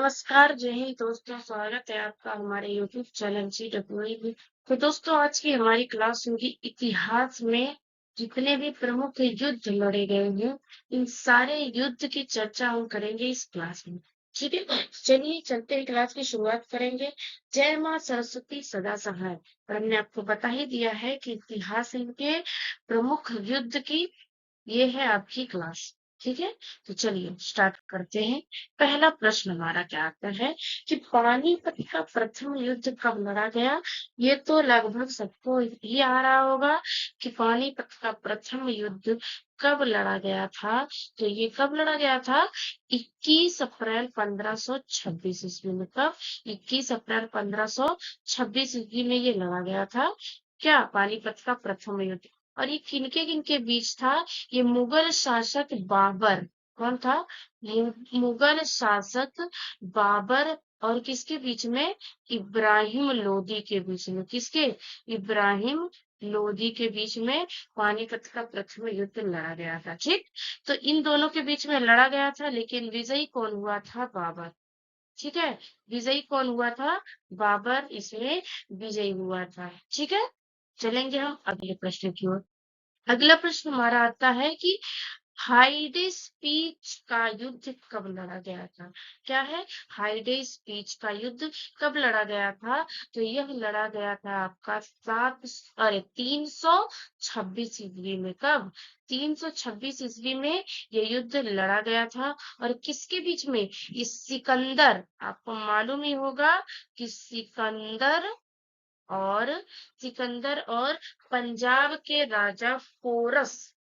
नमस्कार, जय हिंद दोस्तों। स्वागत है आपका हमारे YouTube चैनल GWE में। तो दोस्तों, आज की हमारी क्लास होगी इतिहास में जितने भी प्रमुख युद्ध लड़े गए हैं, इन सारे युद्ध की चर्चा हम करेंगे इस क्लास में। ठीक है, चलिए चलते हैं, क्लास की शुरुआत करेंगे। जय माँ सरस्वती सदा सहाय। और हमने आपको बता ही दिया है कि इतिहास इनके प्रमुख युद्ध की ये है आपकी क्लास। ठीक है, तो चलिए स्टार्ट करते हैं। पहला प्रश्न हमारा क्या आता है कि पानीपत का प्रथम युद्ध कब लड़ा गया। ये तो लगभग सबको ही आ रहा होगा कि पानीपत का प्रथम युद्ध कब लड़ा गया था। तो ये कब लड़ा गया था? 21 अप्रैल 1526 ईस्वी में। कब? 21 अप्रैल 1526 ईस्वी में ये लड़ा गया था। क्या? पानीपत का प्रथम युद्ध। और ये किनके बीच था? ये मुगल शासक बाबर। कौन था? मुगल शासक बाबर और किसके बीच में? इब्राहिम लोदी के बीच में। किसके? इब्राहिम लोदी के बीच में पानीपत का प्रथम युद्ध लड़ा गया था। ठीक, तो इन दोनों के बीच में लड़ा गया था, लेकिन विजयी कौन हुआ था? बाबर। ठीक है, विजयी कौन हुआ था? बाबर इसमें विजयी हुआ था। ठीक है, चलेंगे हम अगले प्रश्न की ओर। अगला प्रश्न हमारा आता है कि हाइडेस पीच का युद्ध कब लड़ा गया था। क्या है? हाइडेस पीच का युद्ध कब लड़ा गया था? तो यह लड़ा गया था आपका 326 ईस्वी में। कब? 326 ईस्वी में ये युद्ध लड़ा गया था। और किसके बीच में? इस सिकंदर, आपको मालूम ही होगा कि और सिकंदर और पंजाब के राजा पोरस।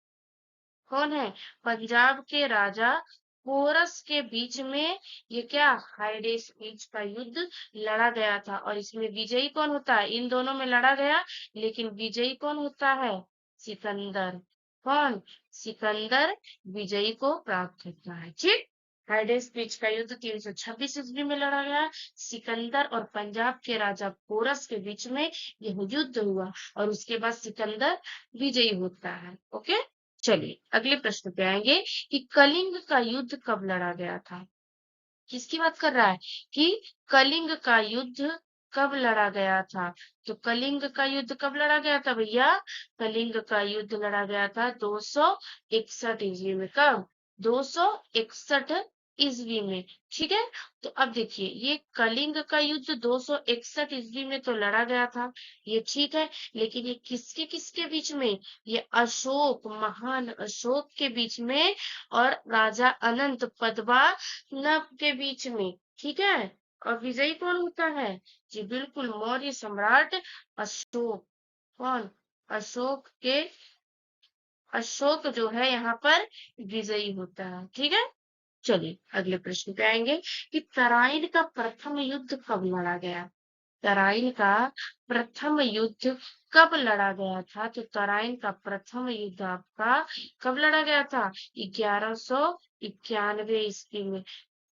कौन है? पंजाब के राजा पोरस के बीच में ये क्या हाइडेस पीच का युद्ध लड़ा गया था। और इसमें विजयी कौन होता है? इन दोनों में लड़ा गया, लेकिन विजयी कौन होता है? सिकंदर। कौन? सिकंदर विजयी को प्राप्त होता है। ठीक, हाइडेस पीच का युद्ध 326 ईस्वी में लड़ा गया। सिकंदर और पंजाब के राजा पोरस के बीच में यह युद्ध हुआ और उसके बाद सिकंदर विजयी होता है। ओके, चलिए अगले प्रश्न पे आएंगे कि कलिंग का युद्ध कब लड़ा गया था। किसकी बात कर रहा है? कि कलिंग का युद्ध कब लड़ा गया था। तो कलिंग का युद्ध कब लड़ा गया था भैया? कलिंग का युद्ध लड़ा गया था 261 ईस्वी में। कब? 261 ईस्वी में। ठीक है, तो अब देखिए, ये कलिंग का युद्ध 261 ईस्वी में तो लड़ा गया था, ये ठीक है। लेकिन ये किसके किसके बीच में? ये अशोक, महान अशोक के बीच में और राजा अनंत पद्मनाभ के बीच में। ठीक है, और विजयी कौन होता है? जी बिल्कुल, मौर्य सम्राट अशोक। कौन? अशोक जो है यहाँ पर विजयी होता है। ठीक है, चलिए अगले प्रश्न पे आएंगे कि तराइन का प्रथम युद्ध कब लड़ा गया। तराइन का प्रथम युद्ध कब लड़ा गया था? तो तराइन का प्रथम युद्ध आपका कब लड़ा गया था? 1191 ईस्वी में।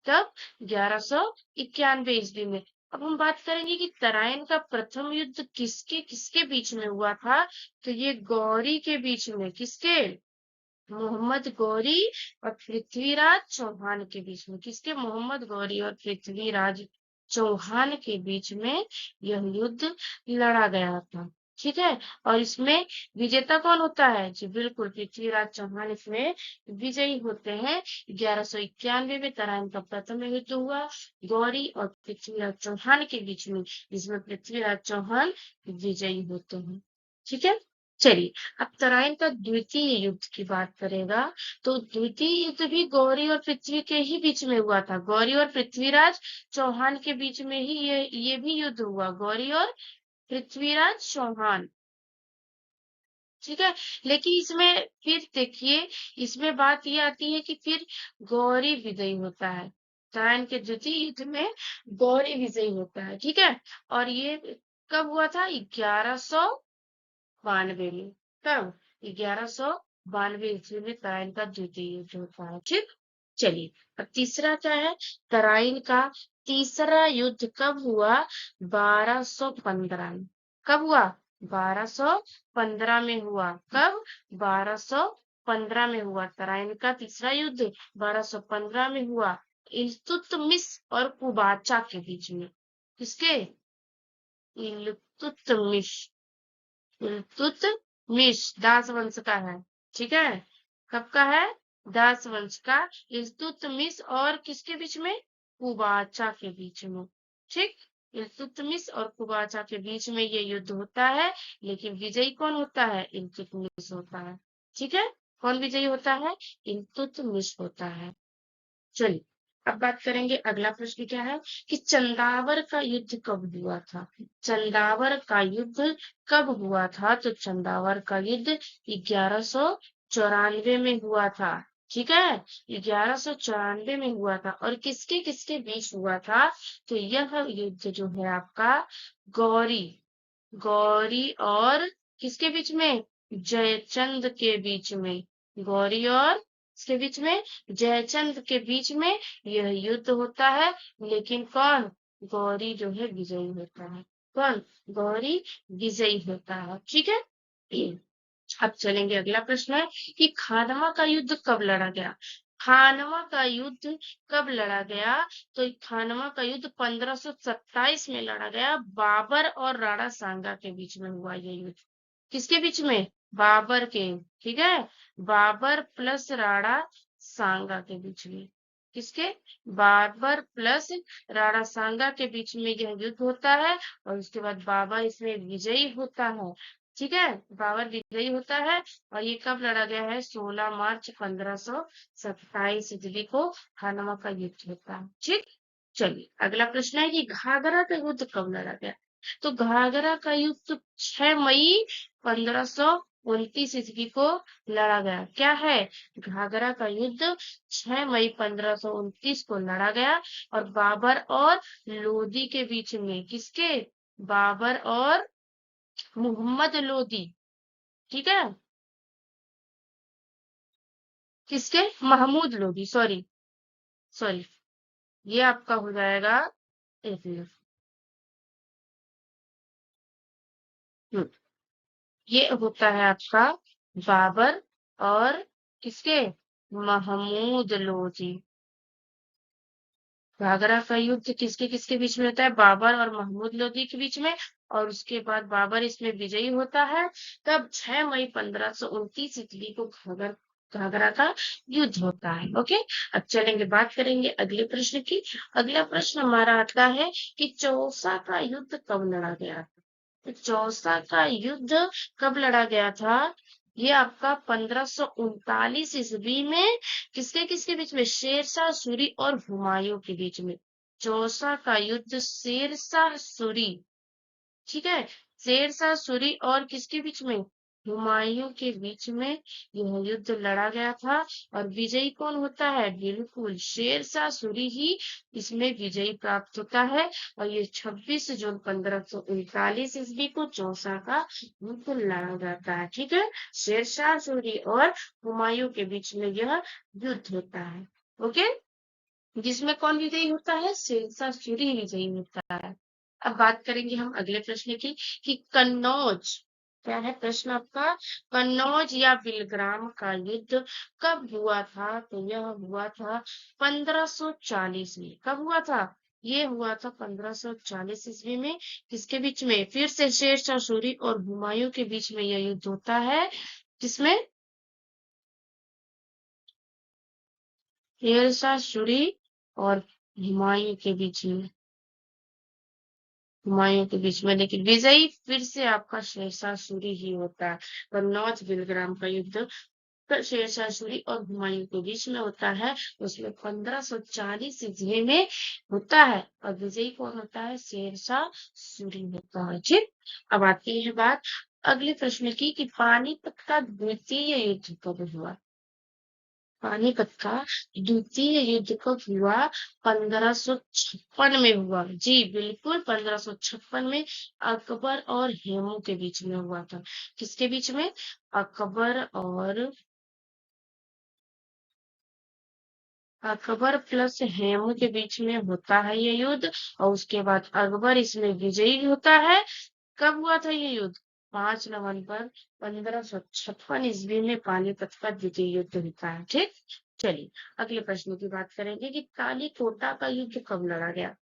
कब? 1191 ईस्वी में। अब हम बात करेंगे कि तराइन का प्रथम युद्ध किसके किसके बीच में हुआ था। तो ये गौरी के बीच में। किसके? मोहम्मद गौरी और पृथ्वीराज चौहान के बीच में। किसके? मोहम्मद गौरी और पृथ्वीराज चौहान के बीच में यह युद्ध लड़ा गया था। ठीक है, और इसमें विजेता कौन होता है? जी बिल्कुल, पृथ्वीराज चौहान इसमें विजयी होते हैं। 1191 में तराइन का प्रथम युद्ध हुआ गौरी और पृथ्वीराज चौहान के बीच में, जिसमें पृथ्वीराज चौहान विजयी होते हैं। ठीक है, चलिए अब तराइन का द्वितीय युद्ध की बात करेगा। तो द्वितीय युद्ध भी गौरी और पृथ्वी के ही बीच में हुआ था। गौरी और पृथ्वीराज चौहान के बीच में ही ये भी युद्ध हुआ, गौरी और पृथ्वीराज चौहान। ठीक है, लेकिन इसमें फिर देखिए, इसमें बात ये आती है कि फिर गौरी विजयी होता है। तराइन के द्वितीय युद्ध में गौरी विजयी होता है। ठीक है, और ये कब हुआ था? 1192 में। कब? 1192 ईस्वी में तराइन का द्वितीय युद्ध होता है। ठीक, चलिए अब तीसरा क्या है? तराइन का तीसरा युद्ध कब हुआ? 1215 में। कब हुआ? 1215 में हुआ। कब? 1215 में हुआ। तराइन का तीसरा युद्ध 1215 में हुआ। इल्तुतमिश और कुबाचा के बीच में। किसके? इल्तुतमिश। इल्तुतमिश दास वंश का है। ठीक है, कब का है? दास वंश का। इल्तुतमिश और किसके बीच में? कुबाचा के बीच में। ठीक, इल्तुतमिश और कुबाचा के बीच में ये युद्ध होता है, लेकिन विजयी कौन होता है? इल्तुतमिश होता है। ठीक है, कौन विजयी होता है? इल्तुतमिश होता है। चलिए, अब बात करेंगे, अगला प्रश्न क्या है कि चंदावर का युद्ध कब हुआ था? चंदावर का युद्ध कब हुआ था? तो चंदावर का युद्ध 1194 में हुआ था। ठीक है, 1194 में हुआ था। और किसके किसके बीच हुआ था? तो यह युद्ध जो है आपका गौरी गौरी और किसके बीच में? जयचंद के बीच में। गौरी और किसके बीच में? जयचंद के बीच में यह युद्ध होता है, लेकिन कौन? गौरी जो है विजयी होता है। कौन? गौरी विजयी होता है। ठीक है, अब चलेंगे, अगला प्रश्न है कि खानवा का युद्ध कब लड़ा गया? खानवा का युद्ध कब लड़ा गया? तो खानवा का युद्ध 1527 में लड़ा गया, बाबर और राणा सांगा के बीच में हुआ ये युद्ध। किसके बीच में? बाबर के। ठीक है, बाबर प्लस राणा सांगा के बीच में। किसके? बाबर प्लस राणा सांगा के बीच में यह युद्ध होता है, और उसके बाद बाबर इसमें विजयी होता है। ठीक है, बाबर विजयी होता है। और ये कब लड़ा गया है? 16 मार्च 1527 ईस्वी को खानवा का युद्ध होता है। ठीक, चलिए, अगला प्रश्न है कि घाघरा का युद्ध कब लड़ा गया? तो घाघरा का युद्ध 6 मई 1529 ईस्वी को लड़ा गया। क्या है? घाघरा का युद्ध 6 मई 1529 को लड़ा गया, और बाबर और लोदी के बीच में। किसके? बाबर और मोहम्मद लोदी। ठीक है, किसके? महमूद लोदी, सॉरी सॉरी, ये आपका हो जाएगा। एक मिनट। हम्म, ये होता है आपका बाबर और किसके? महमूद लोदी। घाघरा का युद्ध किसके किसके बीच में होता है? बाबर और महमूद लोदी के बीच में। और उसके बाद बाबर इसमें विजयी होता है। तब 6 मई 1529 ईस्वी को घाघर घाघरा का युद्ध होता है। ओके, अब चलेंगे, बात करेंगे अगले प्रश्न की। अगला प्रश्न हमारा आता है कि चौसा का युद्ध कब लड़ा गया? तो चौसा का युद्ध कब लड़ा गया था? ये आपका 1539 ईस्वी में। किसके किसके बीच में? शेरशाह सूरी और हुमायूं के बीच में। चौसा का युद्ध शेरशाह सूरी, ठीक है, शेरशाह सूरी और किसके बीच में? हुमायूं के बीच में यह युद्ध लड़ा गया था। और विजयी कौन होता है? बिल्कुल शेरशाह सूरी ही इसमें विजयी प्राप्त होता है। और ये 26 जून 1539 ईस्वी को चौसा का युद्ध लड़ा जाता है। ठीक है, शेरशाह सूरी और हुमायूं के बीच में यह युद्ध होता है। ओके, जिसमें कौन विजयी होता है? शेरशाह सूरी विजयी होता है। अब बात करेंगे हम अगले प्रश्न की कि कन्नौज, क्या है प्रश्न आपका? कन्नौज या बिलग्राम का युद्ध कब हुआ था? तो यह हुआ था 1540 में। कब हुआ था? ये हुआ था 1540 ईस्वी में। किसके बीच में? फिर से शेरशाह सूरी और हुमायूं के बीच में यह युद्ध होता है। किसमें? शेरशाह सूरी और हुमायूं के बीच में। हुमायूं के बीच में, लेकिन विजयी फिर से आपका शेरशाह सूरी ही होता है। कन्नौज बिलग्राम का युद्ध शेरशाह सूरी और हुमायूं के बीच में होता है। उसमें 1540 ईस्वी में होता है, और विजयी कौन होता है? शेरशाह सूरी होता है। ठीक, अब आती है बात अगले प्रश्न की कि पानीपत का द्वितीय युद्ध कब हुआ? पानीपत का द्वितीय युद्ध कब हुआ? 1556 में हुआ। जी बिल्कुल, 1556 में अकबर और हेमू के बीच में हुआ था। किसके बीच में? अकबर प्लस हेमू के बीच में होता है ये युद्ध। और उसके बाद अकबर इसमें विजयी होता है। कब हुआ था ये युद्ध? 5 नवंबर 1556 ईस्वी में पानीपत का द्वितीय युद्ध होता है। ठीक, चलिए अगले प्रश्न की बात करेंगे कि तालीकोटा का युद्ध कब लड़ा गया।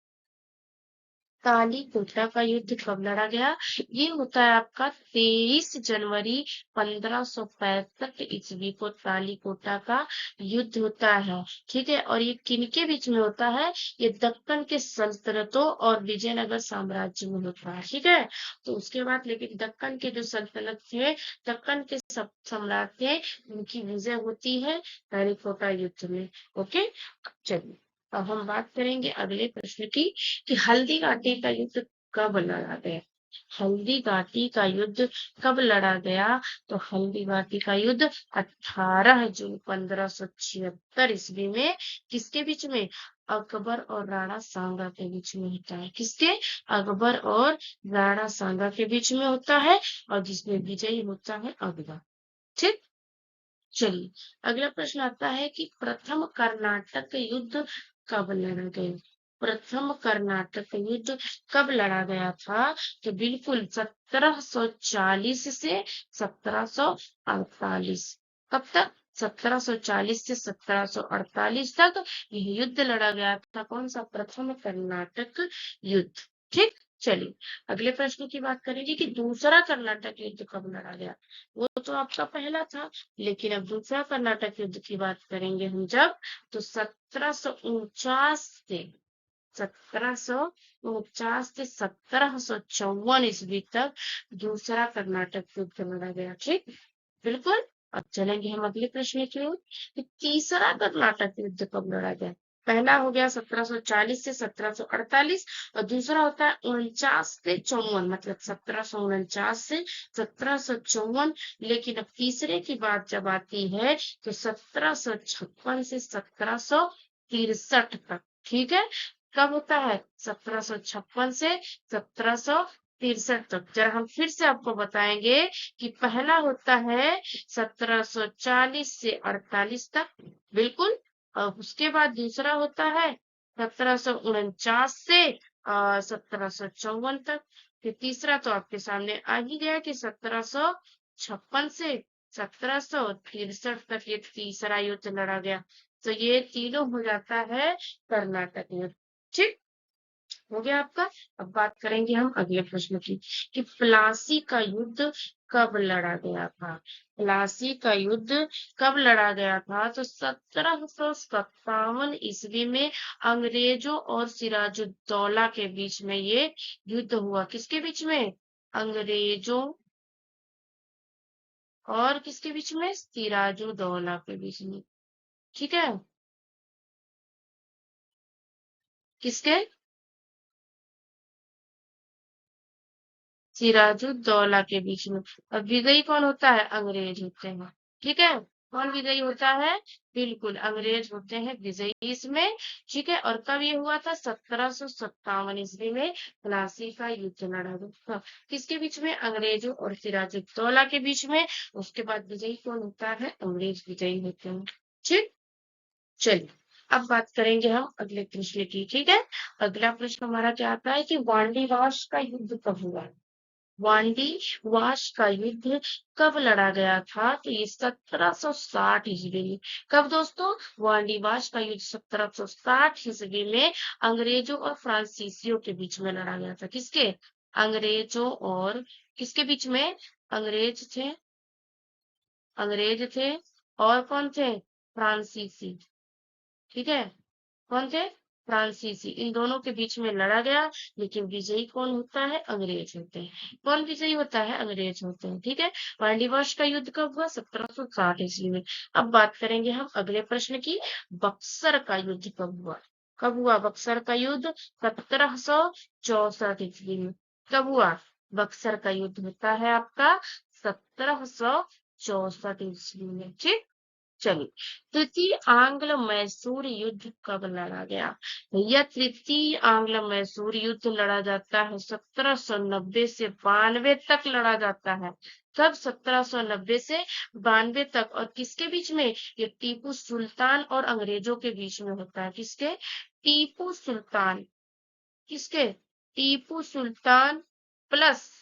तालीकोटा का युद्ध कब लड़ा गया? ये होता है आपका 23 जनवरी 1565 ईस्वी को तालीकोटा का युद्ध होता है। ठीक है, और ये किनके बीच में होता है? ये दक्कन के सल्तनतों और विजयनगर साम्राज्य में होता है। ठीक है, तो उसके बाद लेकिन दक्कन के जो सल्तनत थे, दक्कन के सब सम्राट थे, उनकी विजय होती है तालीकोटा युद्ध में। ओके, चलिए अब हम बात करेंगे अगले प्रश्न की कि हल्दी घाटी का युद्ध कब लड़ा गया। हल्दी घाटी का युद्ध कब लड़ा गया? तो हल्दी घाटी का युद्ध 18 जून 1576 ईस्वी में किसके बीच में? अकबर और राणा सांगा के बीच में होता है। किसके? अकबर और राणा सांगा के बीच में होता है, और जिसमें विजयी होता है अकबर। ठीक, चलिए अगला प्रश्न आता है कि प्रथम कर्नाटक युद्ध कब लड़ा गया। प्रथम कर्नाटक युद्ध कब लड़ा गया था? तो बिल्कुल 1740 से 1748। कब तक? 1740 से 1748 तक यह युद्ध लड़ा गया था। कौन सा? प्रथम कर्नाटक युद्ध। ठीक, चलिए अगले प्रश्न की बात करेंगे कि दूसरा कर्नाटक युद्ध कब लड़ा गया। वो तो आपका पहला था, लेकिन अब दूसरा कर्नाटक युद्ध की बात करेंगे हम जब, तो 1749 से 1754 ईस्वी तक दूसरा कर्नाटक युद्ध लड़ा गया। ठीक, बिल्कुल। अब चलेंगे हम अगले प्रश्न की ओर कि तीसरा कर्नाटक युद्ध कब लड़ा गया। पहला हो गया 1740 से 1748, और दूसरा होता है 49 से 54, मतलब 1749 से 1754। लेकिन अब तीसरे की बात जब आती है तो 1756 से 1763 तक। ठीक है, कब होता है? 1756 से 1763 तक। जरा हम फिर से आपको बताएंगे कि पहला होता है 1740 से 48 तक, बिल्कुल। और उसके बाद दूसरा होता है 1749 से 1754 तक। फिर तीसरा तो आपके सामने आ ही गया कि 1756 से 1763 तक ये तीसरा युद्ध लड़ा गया। तो ये तीनों हो जाता है कर्नाटक युद्ध। ठीक, हो गया आपका। अब बात करेंगे हम अगले प्रश्न की कि प्लासी का युद्ध कब लड़ा गया था। प्लासी का युद्ध कब लड़ा गया था? तो 1757 ईस्वी में अंग्रेजों और सिराजुद्दौला के बीच में ये युद्ध हुआ। किसके बीच में? अंग्रेजों और किसके बीच में? सिराजुद्दौला के बीच में। ठीक है, किसके? सिराजुद्दौला के बीच में। अब विजयी कौन होता है? अंग्रेज होते हैं। ठीक है, कौन विजयी होता है? बिल्कुल अंग्रेज होते हैं विजयी इसमें। ठीक है, और कब ये हुआ था? 1757 ईस्वी में प्लासी का युद्ध लड़ा गया। किसके बीच में? अंग्रेजों और सिराजुद्दौला के बीच में। उसके बाद विजयी कौन होता है? अंग्रेज विजयी होते हैं। ठीक, चलिए अब बात करेंगे हम अगले प्रश्न की। ठीक है, अगला प्रश्न हमारा क्या आता है कि वांडीवाश का युद्ध कब हुआ। वांडी वाश का युद्ध कब लड़ा गया था? तो ये 1760 ईस्वी में। कब दोस्तों? वांडीवाश का युद्ध 1760 ईस्वी में अंग्रेजों और फ्रांसीसियों के बीच में लड़ा गया था। किसके? अंग्रेजों और किसके बीच में? अंग्रेज थे, अंग्रेज थे, और कौन थे? फ्रांसीसी। ठीक है, कौन थे? फ्रांसीसी। इन दोनों के बीच में लड़ा गया, लेकिन विजयी कौन होता है? अंग्रेज होते हैं। कौन विजयी होता है? अंग्रेज होते हैं। ठीक है, वांडीवाश का युद्ध कब हुआ? 1760 ईस्वी में। अब बात करेंगे हम अगले प्रश्न की, बक्सर का युद्ध कब हुआ। कब हुआ बक्सर का युद्ध? 1764 ईस्वी में। कब हुआ? बक्सर का युद्ध होता है आपका 1764 ईस्वी में। ठीक, चलिए तृतीय आंग्ल मैसूर युद्ध कब लड़ा गया। यह तृतीय आंग्ल मैसूर युद्ध लड़ा जाता है 1790 से 92 तक लड़ा जाता है। कब? 1790 से 92 तक। और किसके बीच में? ये टीपू सुल्तान और अंग्रेजों के बीच में होता है। किसके? टीपू सुल्तान। किसके? टीपू सुल्तान प्लस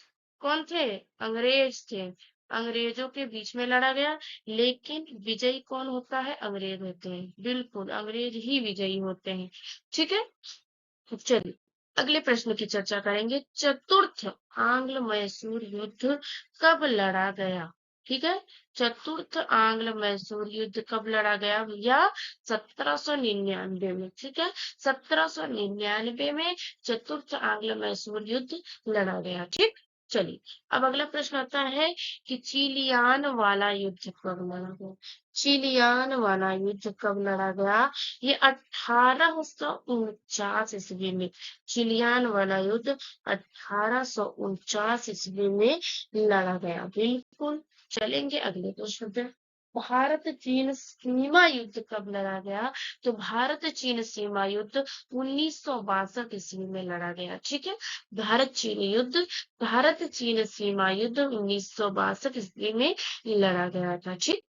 कौन थे? अंग्रेज थे। अंग्रेजों के बीच में लड़ा गया, लेकिन विजयी कौन होता है? अंग्रेज होते हैं। बिल्कुल, अंग्रेज ही विजयी होते हैं। ठीक है, तो चलिए अगले प्रश्न की चर्चा करेंगे। चतुर्थ आंग्ल मैसूर युद्ध कब लड़ा गया? ठीक है, चतुर्थ आंग्ल मैसूर युद्ध कब लड़ा गया भैया? 1799 में। ठीक है, 1799 में चतुर्थ आंग्ल मैसूर युद्ध लड़ा गया। ठीक, चलिए अब अगला प्रश्न आता है कि चिलियान वाला युद्ध कब लड़ा गया? चिलियान वाला युद्ध कब लड़ा गया? ये 1849 ईस्वी में। चिलियान वाला युद्ध 1849 ईस्वी में लड़ा गया। बिल्कुल, चलेंगे अगले प्रश्न पे। भारत चीन सीमा युद्ध कब लड़ा गया? तो भारत चीन सीमा युद्ध 1962 ईस्वी में लड़ा गया। ठीक है, भारत चीन युद्ध, भारत चीन सीमा युद्ध 1962 ईस्वी में लड़ा गया था। ठीक,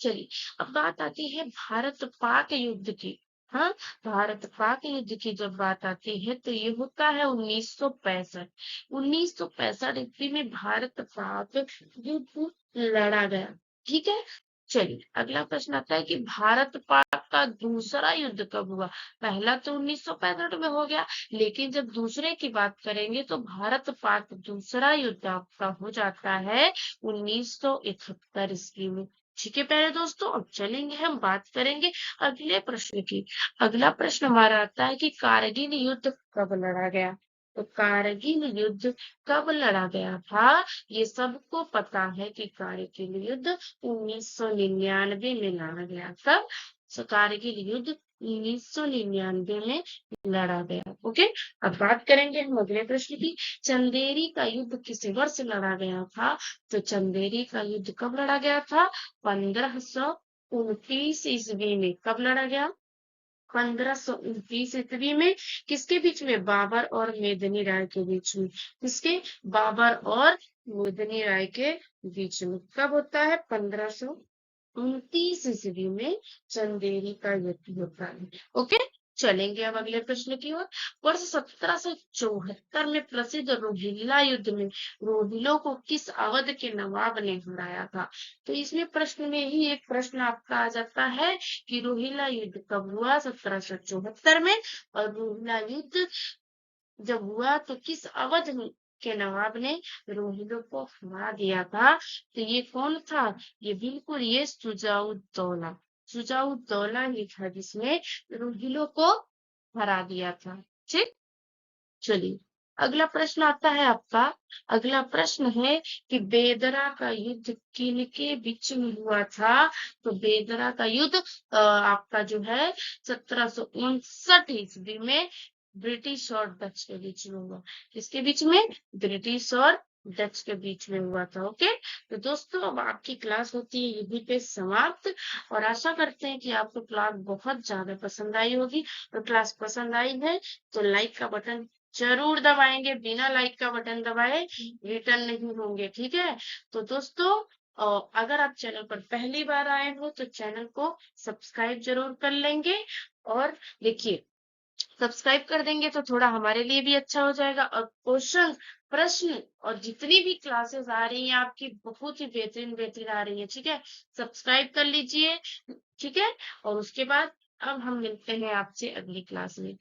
चलिए अब बात आती है भारत पाक युद्ध की। हाँ, भारत पाक युद्ध की जब बात आती है तो ये होता है 1965। 1965 ईस्वी में भारत पाक युद्ध लड़ा गया। ठीक है, चलिए अगला प्रश्न आता है कि भारत पाक का दूसरा युद्ध कब हुआ? पहला तो 1965 में हो गया, लेकिन जब दूसरे की बात करेंगे तो भारत पाक दूसरा युद्ध आपका हो जाता है 1971 ईस्वी में। ठीक है प्यारे दोस्तों, अब चलेंगे हम बात करेंगे अगले प्रश्न की। अगला प्रश्न हमारा आता है कि कारगिल युद्ध कब लड़ा गया? तो कारगिल युद्ध कब लड़ा गया था? ये सबको पता है कि कारगिल युद्ध 1999 में लड़ा गया। कब? कारगिल युद्ध 1999 में लड़ा गया। ओके, अब बात करेंगे हम अगले प्रश्न की। चंदेरी का युद्ध किस वर्ष लड़ा गया था? तो चंदेरी का युद्ध कब लड़ा गया था? 1529 ईस्वी में। कब लड़ा गया? 1529 ईस्वी में। किसके बीच में? बाबर और मेदिनी राय के बीच में। किसके? बाबर और मेदिनी राय के बीच में। कब होता है? 1529 ईस्वी में चंदेरी का युद्ध होता है। ओके, चलेंगे अब अगले प्रश्न की ओर। वर्ष 1774 में प्रसिद्ध रोहिल्ला युद्ध में रोहिलों को किस अवध के नवाब ने हराया था? तो इसमें प्रश्न में ही एक प्रश्न आपका आ जाता है कि रोहिल्ला युद्ध कब हुआ? 1774 में। और रोहिल्ला युद्ध जब हुआ तो किस अवध के नवाब ने रोहिलों को हरा दिया था? तो ये कौन था? ये बिल्कुल ये शुजाउद्दौला। शुजाउद्दौला ही था जिसने रोहिलों को हरा दिया था। ठीक, चलिए अगला प्रश्न आता है आपका। अगला प्रश्न है कि बेदरा का युद्ध किनके बीच में हुआ था? तो बेदरा का युद्ध आपका जो है 1759 ईस्वी में ब्रिटिश और डच के बीच में हुआ। किसके बीच में? ब्रिटिश और डच के बीच में हुआ था। ओके, तो दोस्तों अब आपकी क्लास होती है यहीं पे समाप्त, और आशा करते हैं कि आपको क्लास बहुत ज्यादा पसंद आई होगी। और क्लास पसंद आई है तो लाइक का बटन जरूर दबाएंगे, बिना लाइक का बटन दबाए रिटर्न नहीं होंगे। ठीक है, तो दोस्तों अगर आप चैनल पर पहली बार आए हो तो चैनल को सब्सक्राइब जरूर कर लेंगे। और देखिए, सब्सक्राइब कर देंगे तो थोड़ा हमारे लिए भी अच्छा हो जाएगा। और क्वेश्चन, प्रश्न और जितनी भी क्लासेस आ रही हैं आपकी बहुत ही बेहतरीन बेहतरीन आ रही है। ठीक है, सब्सक्राइब कर लीजिए। ठीक है, और उसके बाद अब हम मिलते हैं आपसे अगली क्लास में।